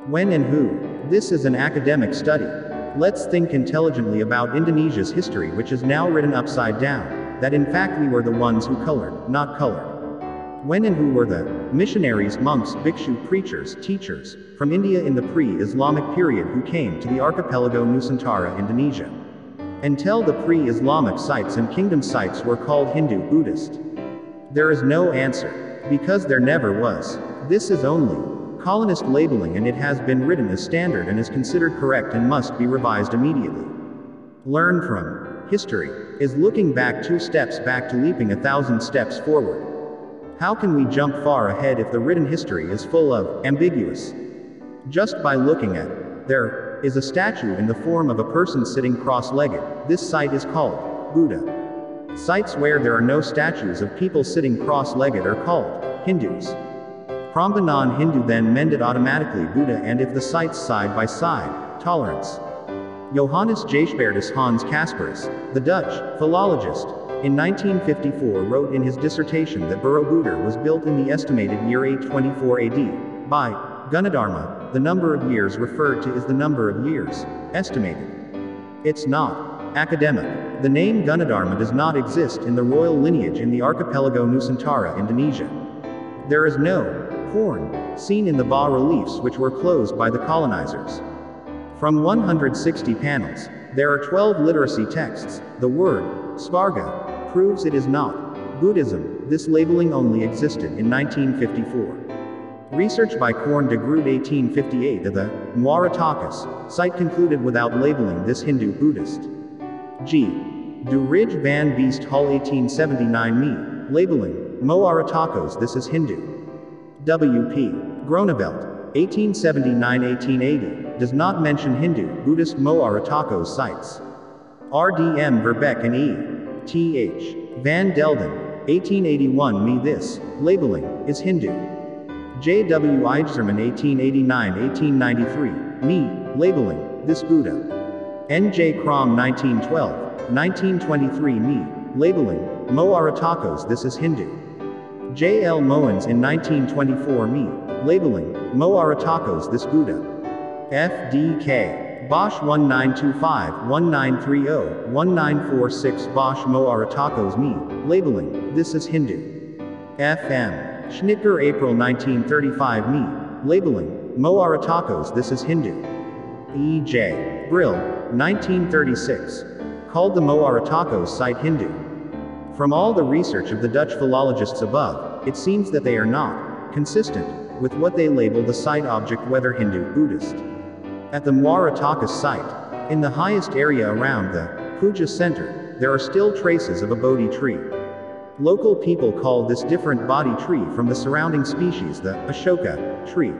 When and who? This is an academic study. Let's think intelligently about Indonesia's history, which is now written upside down, that in fact we were the ones who colored, not colored. When and who were the missionaries, monks, bhikshu, preachers, teachers, from India in the pre-Islamic period who came to the archipelago Nusantara, Indonesia? Until the pre-Islamic sites and kingdom sites were called Hindu, Buddhist. There is no answer. Because there never was. This is only colonist labeling, and it has been written as standard and is considered correct and must be revised immediately. Learn from history is looking back 2 steps back to leaping 1,000 steps forward. How can we jump far ahead if the written history is full of ambiguous? Just by looking at it. There is a statue in the form of a person sitting cross-legged. This site is called Buddha. Sites where there are no statues of people sitting cross-legged are called Hindus. Pramba non-Hindu then meant it automatically Buddha, and if the sites side by side, tolerance. Johannes Jaesbertus Hans Casperus, the Dutch philologist, in 1954 wrote in his dissertation that Borobudur was built in the estimated year 824 AD, by Gunadharma. The number of years referred to is the number of years estimated. It's not academic. The name Gunadharma does not exist in the royal lineage in the archipelago Nusantara, Indonesia. There is no horn seen in the bas-reliefs, which were closed by the colonizers. From 160 panels, there are 12 literacy texts. The word Svarga proves it is not Buddhism. This labeling only existed in 1954. Research by Korn de Groot 1858 of the Muaratakus site concluded without labeling this Hindu Buddhist. G. Du Ridge van Beest Hall 1879 me. Labeling Muaratakos this is Hindu. W.P. Groneveld 1879-1880 does not mention Hindu, Buddhist Muaratakos sites. R.D.M. Verbeek and E.T.H. Van Delden 1881 me this labeling is Hindu. J.W. Eijzerman 1889-1893 me labeling this Buddha. N.J. Crom 1912-1923 me labeling Muaratakos this is Hindu. J. L. Moens in 1924 me labeling Muaratakos this Buddha. F. D. K. Bosch 1925-1930-1946 Bosch Muaratakos me labeling this is Hindu. F. M. Schnitger April 1935 me labeling Muaratakos this is Hindu. E. J. Brill 1936 called the Muaratakos site Hindu. From all the research of the Dutch philologists above, it seems that they are not consistent with what they label the site object, whether Hindu, Buddhist. At the Muaratakus site, in the highest area around the puja center, there are still traces of a Bodhi tree. Local people call this different Bodhi tree from the surrounding species the Ashoka tree.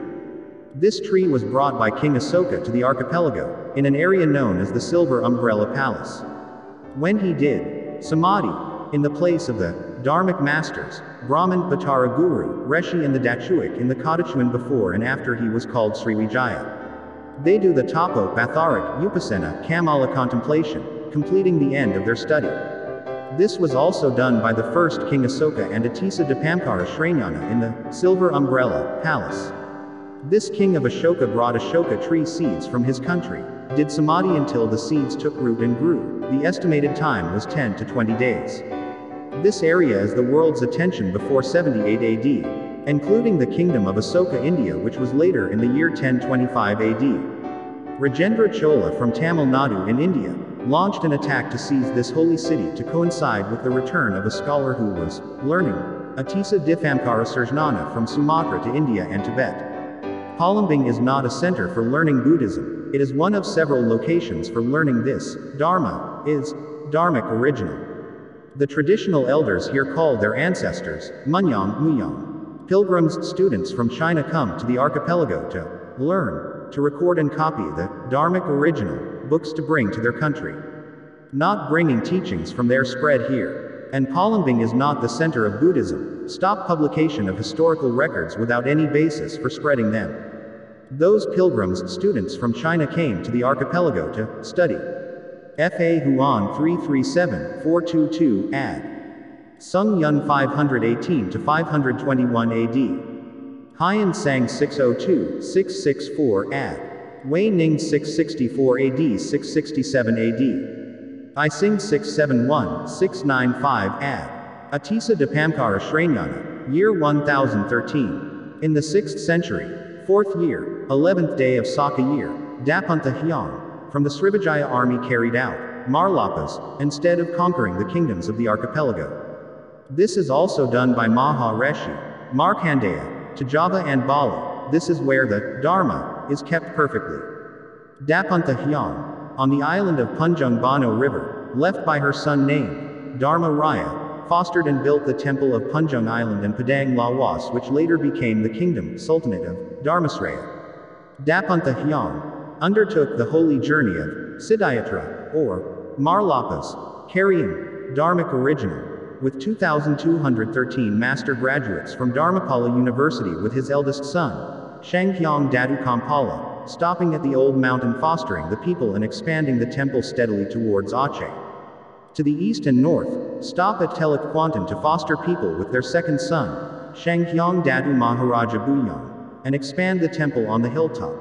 This tree was brought by King Asoka to the archipelago, in an area known as the Silver Umbrella Palace. When he did Samadhi, in the place of the Dharmic masters, Brahman, Batara Guru, Reshi and the Dachuik in the Kadachuan before and after he was called Sriwijaya. They do the Tapo, Batharik, Upasena, Kamala contemplation, completing the end of their study. This was also done by the first King Asoka and Atisa Dipamkara Shranyana in the Silver Umbrella Palace. This king of Ashoka brought Ashoka tree seeds from his country, did Samadhi until the seeds took root and grew. The estimated time was 10 to 20 days. This area is the world's attention before 78 AD, including the kingdom of Asoka, India, which was later in the year 1025 AD. Rajendra Chola from Tamil Nadu in India launched an attack to seize this holy city to coincide with the return of a scholar who was learning, Atisa Dipamkara Surjnana, from Sumatra to India and Tibet. Palembang is not a center for learning Buddhism, it is one of several locations for learning this. Dharma is Dharmic original. The traditional elders here call their ancestors Munyang Muyang. Pilgrims, students from China come to the archipelago to learn, to record and copy the Dharmic original books to bring to their country. Not bringing teachings from there spread here. And Palembang is not the center of Buddhism. Stop publication of historical records without any basis for spreading them. Those pilgrims, students from China came to the archipelago to study. Fa Huan 337-422 ad. Sung Yun 518 to 521 AD. Heian Sang 602-664 AD. Wei Ning 664 AD 667 AD. I Sing 671-695 AD. Atisa de Pamkara Shranyana, year 1013. In the 6th century, 4th year, 11th day of Saka year, Dapantha Hyang, from the Srivijaya army carried out Marlapas, instead of conquering the kingdoms of the archipelago. This is also done by Maha Rishi, Markandeya, to Java and Bali. This is where the Dharma is kept perfectly. Dapantha Hyang, on the island of Punjung Bano River, left by her son named Dharma Raya, fostered and built the temple of Punjung Island and Padang Lawas, which later became the kingdom Sultanate of Dharmasraya. Dapantha Hyang undertook the holy journey of Siddhayatra, or Marlapas, carrying Dharmic original, with 2,213 master graduates from Dharmapala University with his eldest son, Shanghyang Datu Kampala, stopping at the old mountain fostering the people and expanding the temple steadily towards Aceh. To the east and north, stop at Teluk Kuantan to foster people with their second son, Shanghyang Datu Maharaja Buyang, and expand the temple on the hilltop,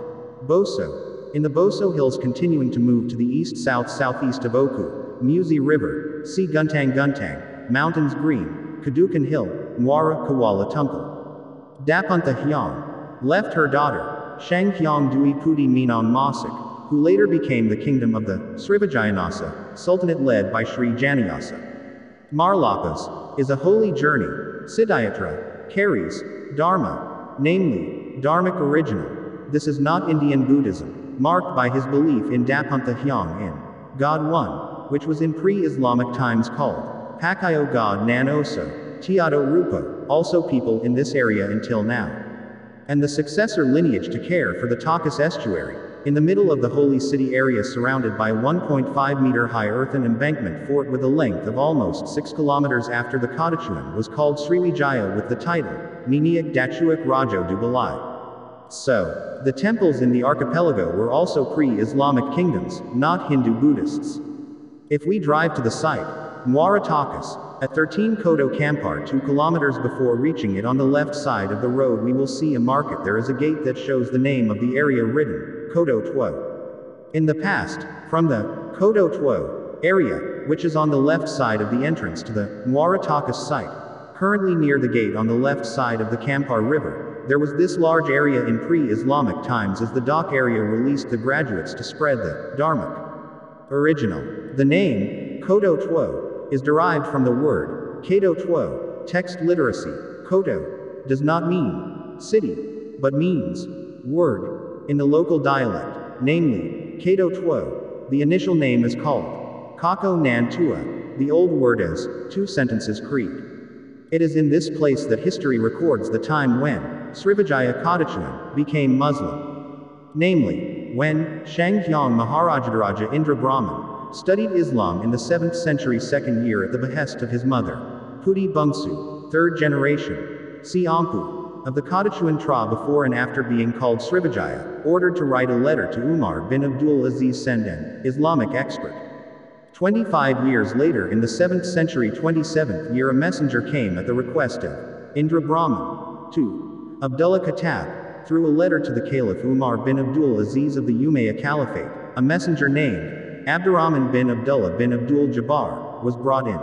Boso. In the Boso Hills continuing to move to the east-south-southeast of Oku, Musi River, See Guntang Guntang, Mountains Green, Kadukan Hill, Muara Kuala Tungkal. Dapantha Hyang left her daughter, Shanghyang Dui Pudi Minang Masik, who later became the kingdom of the Srivijayanasa, Sultanate led by Sri Janayasa. Marlapas is a holy journey. Siddhayatra carries Dharma, namely, Dharmic original. This is not Indian Buddhism, marked by his belief in Dapantha Hyang in God One, which was in pre-Islamic times called Pakayo God Nan Oso, Tiado Rupa, also people in this area until now. And the successor lineage to care for the Takas estuary, in the middle of the holy city area surrounded by a 1.5-meter high earthen embankment fort with a length of almost 6 kilometers after the Kadachuan was called Sriwijaya with the title, Niniak Dachuak Rajo du Balai. So, the temples in the archipelago were also pre-Islamic kingdoms, not Hindu Buddhists. If we drive to the site, Muara Takas, at 13 Kodo Kampar 2 kilometers before reaching it on the left side of the road we will see a market. There is a gate that shows the name of the area written, Kodo Tuo. In the past, from the Kodo Tuo area, which is on the left side of the entrance to the Muara Takas site, currently near the gate on the left side of the Kampar River, there was this large area in pre-Islamic times as the dock area released the graduates to spread the Dharmic original. The name, Kodo Tuo, is derived from the word, Kado Tuo, text literacy. Kodo does not mean city, but means word in the local dialect, namely, Kado Tuo. The initial name is called Kako Nan Tua, the old word as 2 sentences creed. It is in this place that history records the time when Srivijaya Kadachuan became Muslim. Namely, when Shanghyang Maharajadaraja Indra Brahman studied Islam in the 7th century 2nd year at the behest of his mother, Pudi Bungsu, 3rd generation, Si Ampu, of the Kadachuan Tra before and after being called Srivijaya, ordered to write a letter to Umar bin Abdul Aziz Senden, Islamic expert. 25 years later in the 7th century 27th year a messenger came at the request of Indra Brahman to Abdullah Khattab, through a letter to the Caliph Umar bin Abdul Aziz of the Umayyad Caliphate, a messenger named Abdurrahman bin Abdullah bin Abdul Jabbar, was brought in.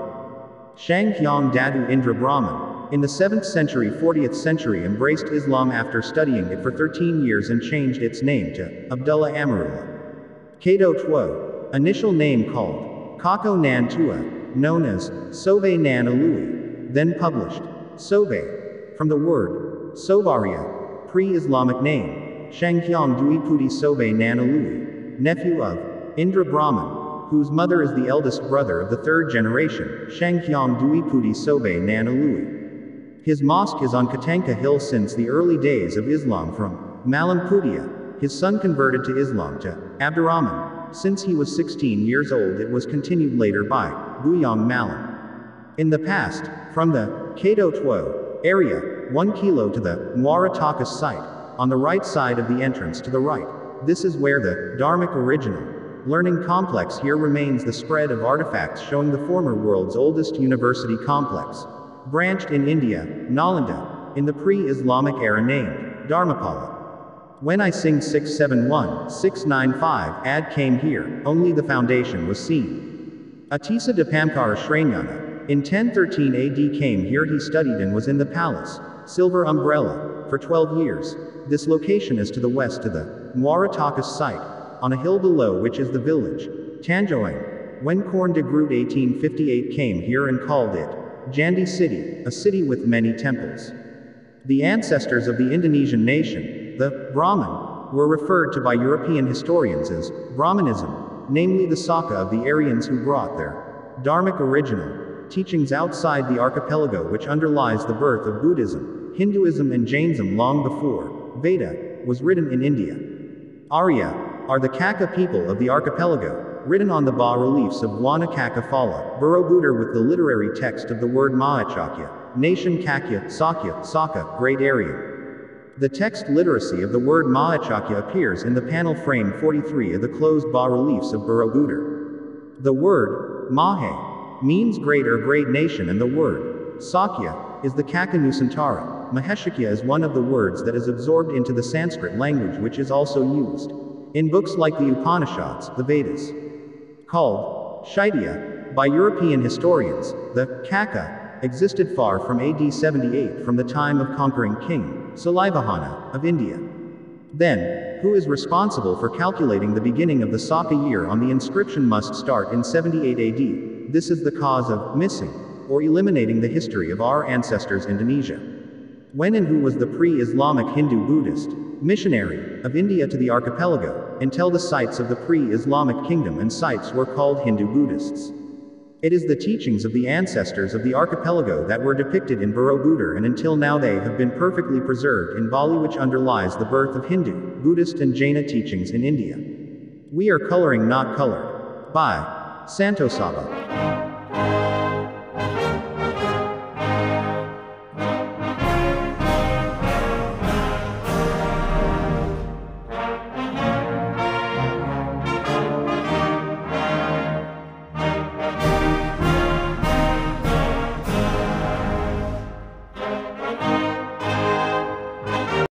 Shanghyang Datu Indra Brahman, in the 7th century 40th century embraced Islam after studying it for 13 years and changed its name to Abdullah Amarullah. Kado Tuo, initial name called Kako Nan Tua, known as Sobe Nan Alui, then published Sobe, from the word Sobaria, pre-Islamic name, Shanghyang Dui Pudi Sobe Nan Alui, nephew of Indra Brahman, whose mother is the eldest brother of the 3rd generation, Shanghyang Dui Pudi Sobe Nan Alui. His mosque is on Katanka Hill since the early days of Islam from Malampudia. His son converted to Islam to Abdurrahman. Since he was 16 years old it was continued later by Buyang Malam. In the past, from the Kado Tuo area, 1 kilo to the Muara Takas site, on the right side of the entrance to the right. This is where the Dharmic original learning complex here remains. The spread of artifacts showing the former world's oldest university complex, branched in India, Nalanda, in the pre-Islamic era named Dharmapala. When I sing 671, 695, ad came here, only the foundation was seen. Atisa de Pamkara Shranyana. In 1013 AD came here he studied and was in the palace, silver umbrella, for 12 years. This location is to the west to the Muaratakas site, on a hill below which is the village, Tanjoang. When Corn de Groot 1858 came here and called it Jandi city, a city with many temples. The ancestors of the Indonesian nation, the Brahmin, were referred to by European historians as Brahmanism, namely the Saka of the Aryans who brought their Dharmic original teachings outside the archipelago which underlies the birth of Buddhism, Hinduism and Jainism long before Veda was written in India. Arya are the Kaka people of the archipelago, written on the bas-reliefs of Wana Kaka Phala, Borobudur with the literary text of the word Mahachakya, nation Kakya, Sakya, Saka, great Aryan. The text literacy of the word Mahachakya appears in the panel frame 43 of the closed bas-reliefs of Borobudur. The word Mahe means great or great nation and the word Sakya is the Kaka Nusantara. Maheshakya is one of the words that is absorbed into the Sanskrit language which is also used in books like the Upanishads, the Vedas. Called Shaitya by European historians, the Kaka existed far from AD 78 from the time of conquering King Salivahana of India. Then, who is responsible for calculating the beginning of the Saka year on the inscription must start in 78 AD. This is the cause of missing or eliminating the history of our ancestors Indonesia. When and who was the pre-Islamic Hindu-Buddhist missionary of India to the archipelago, until the sites of the pre-Islamic kingdom and sites were called Hindu-Buddhists. It is the teachings of the ancestors of the archipelago that were depicted in Borobudur and until now they have been perfectly preserved in Bali which underlies the birth of Hindu, Buddhist and Jaina teachings in India. We are coloring not colored. By Santo Saba.